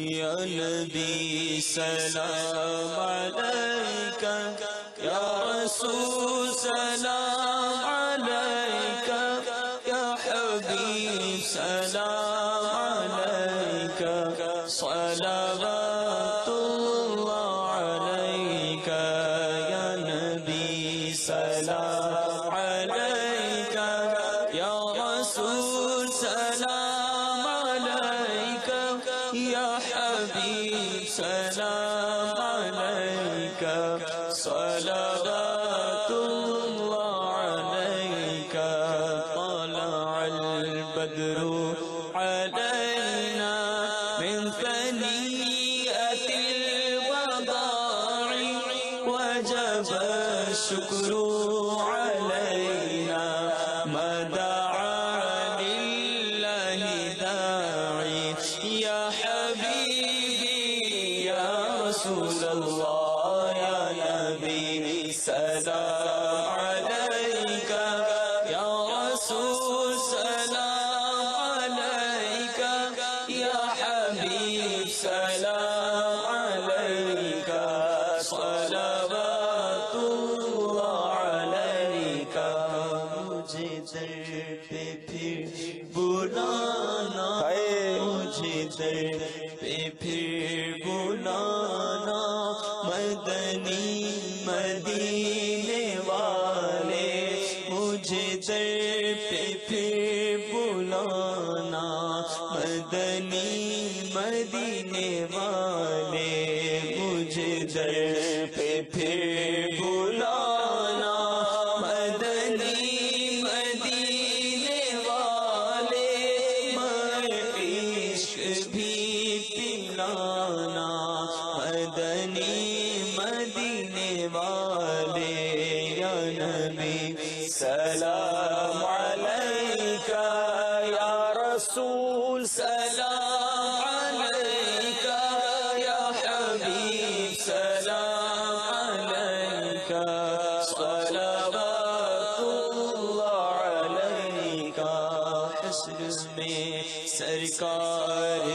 یا نبی سلام علیکہ، یا رسول سلام علیکہ، یا حبیب سلام علیکہ، صلوات اللہ علیکہ، یا نبی سلام علیکہ، یا رسول سلام علیکہ، یا حبیب سلام علیکہ، صلوات اللہ علیکہ، طلع البدر علینا من ثنیۃ الوداع وجب الشکر علینا ما دعا للہ داعی یا حبیبی یا رسول اللہ یا نبی سلام علیکہ یا رسول سلام علیکہ یا حبیب سلام علیکہ صلوات اللہ علیکہ مجھے در پہ پھر بلانا مجھے در پہ پھر بلانا مدنی مدینے والے مجھے در پہ پھر بلانا مدنی مدینے والے مجھے در پہ پھر بلانا مدنی مدینے والے عشق بھی پلانا مدنی مدینے والے یا نبی سلام علیکہ یا رسول سلام علیکہ یا حبیب سلام علیکہ صلوات اللہ علیکہ حشر میں سرکار